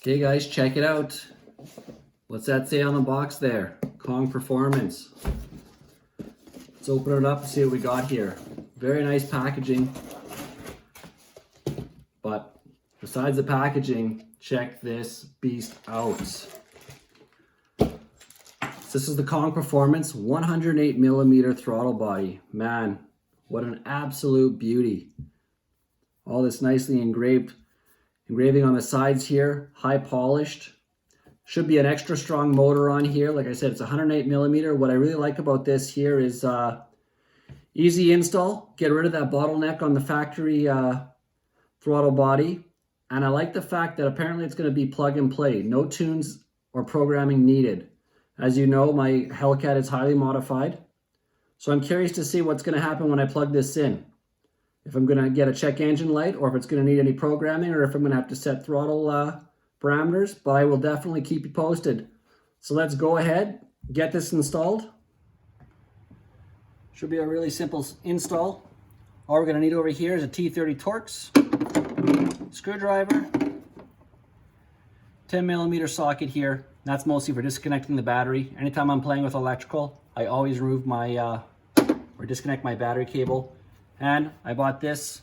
Okay guys, check it out. What's that say on the box there? Kong Performance. Let's open it up and see what we got here. Very nice packaging. But besides the packaging, check this beast out. This is the Kong Performance 108mm throttle body. Man, what an absolute beauty. All this nicely engraving on the sides here, high polished. Should be an extra strong motor on here. Like I said, it's 108mm. What I really like about this here is easy install. Get rid of that bottleneck on the factory throttle body. And I like the fact that apparently it's going to be plug and play. No tunes or programming needed. As you know, my Hellcat is highly modified. So I'm curious to see what's going to happen when I plug this in. If I'm going to get a check engine light, or if it's going to need any programming, or if I'm going to have to set throttle parameters, but I will definitely keep you posted. So let's go ahead, get this installed. Should be a really simple install. All we're going to need over here is a T30 Torx, screwdriver, 10mm socket here. That's mostly for disconnecting the battery. Anytime I'm playing with electrical, I always remove my, or disconnect my battery cable. And I bought this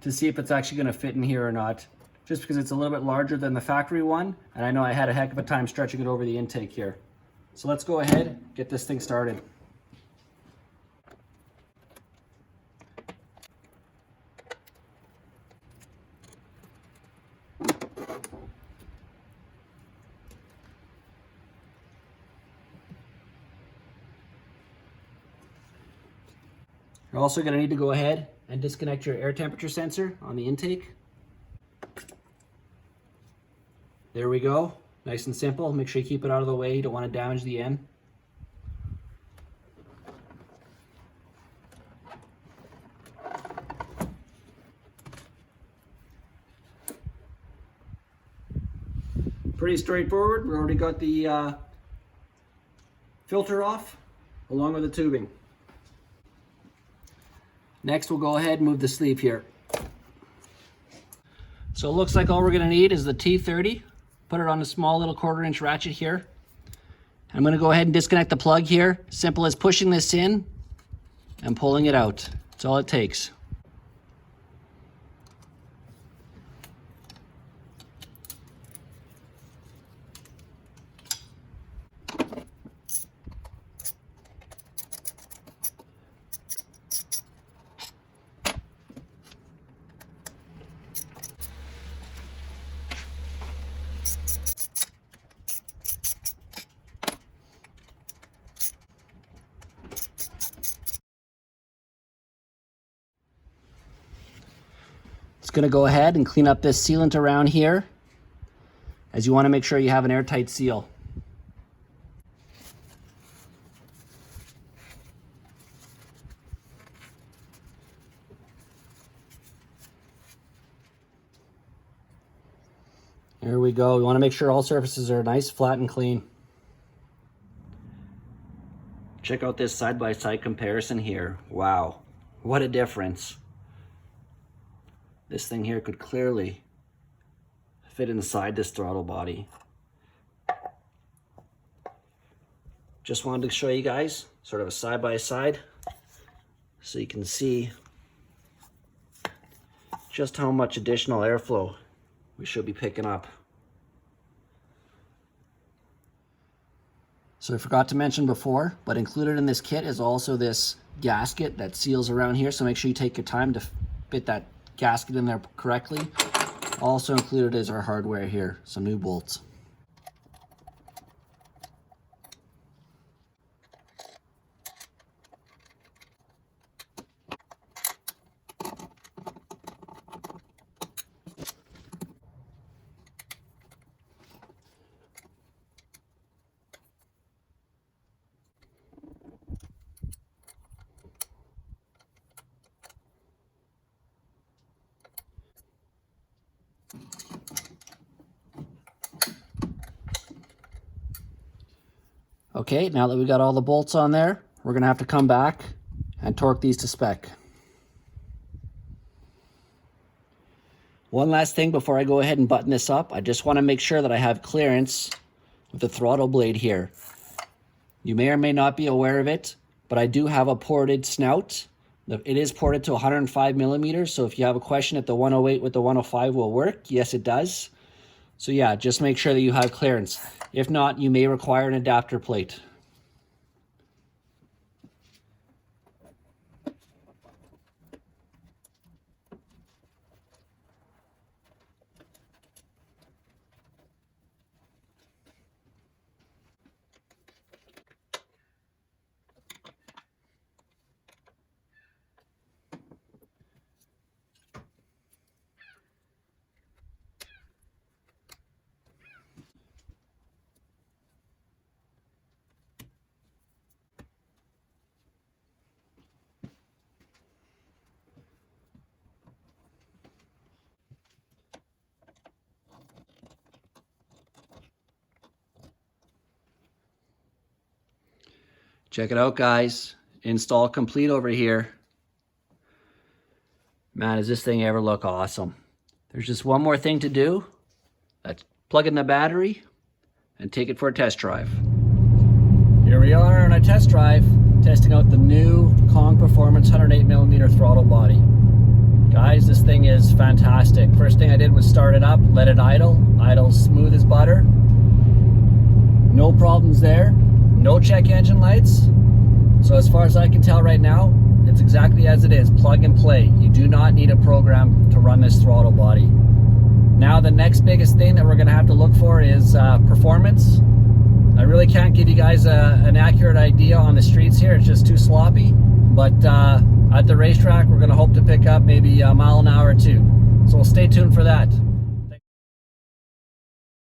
to see if it's actually going to fit in here or not, just because it's a little bit larger than the factory one, and I know I had a heck of a time stretching it over the intake here. So let's go ahead, get this thing started. You're also going to need to go ahead and disconnect your air temperature sensor on the intake. There we go. Nice and simple. Make sure you keep it out of the way. You don't want to damage the end. Pretty straightforward. We already got the filter off along with the tubing. Next, we'll go ahead and move the sleeve here. So it looks like all we're gonna need is the T30. Put it on a small little 1/4" ratchet here. I'm gonna go ahead and disconnect the plug here. Simple as pushing this in and pulling it out. That's all it takes. Going to go ahead and clean up this sealant around here, as you want to make sure you have an airtight seal. There we go. We want to make sure all surfaces are nice, flat, and clean. Check out this side-by-side comparison here. Wow, what a difference. This thing here could clearly fit inside this throttle body. Just wanted to show you guys sort of a side-by-side so you can see just how much additional airflow we should be picking up. So I forgot to mention before, but included in this kit is also this gasket that seals around here, so make sure you take your time to fit that gasket in there correctly. Also included is our hardware here, some new bolts. Okay, now that we got all the bolts on there, we're gonna have to come back and torque these to spec. One last thing before I go ahead and button this up, I just want to make sure that I have clearance with the throttle blade here. You may or may not be aware of it, but I do have a ported snout. It is ported to 105 millimeters, so if you have a question if the 108 with the 105 will work, yes it does. So yeah, just make sure that you have clearance. If not, you may require an adapter plate. Check it out, guys. Install complete over here. Man, does this thing ever look awesome. There's just one more thing to do. Let's plug in the battery and take it for a test drive. Here we are on a test drive, testing out the new Kong Performance 108mm throttle body. Guys, this thing is fantastic. First thing I did was start it up, let it idle. Idle smooth as butter. No problems there. No check engine lights. So as far as I can tell right now, it's exactly as it is, plug and play. You do not need a program to run this throttle body. Now the next biggest thing that we're gonna have to look for is performance. I really can't give you guys an accurate idea on the streets here, it's just too sloppy. But at the racetrack, we're gonna hope to pick up maybe a mile an hour or two. So we'll stay tuned for that.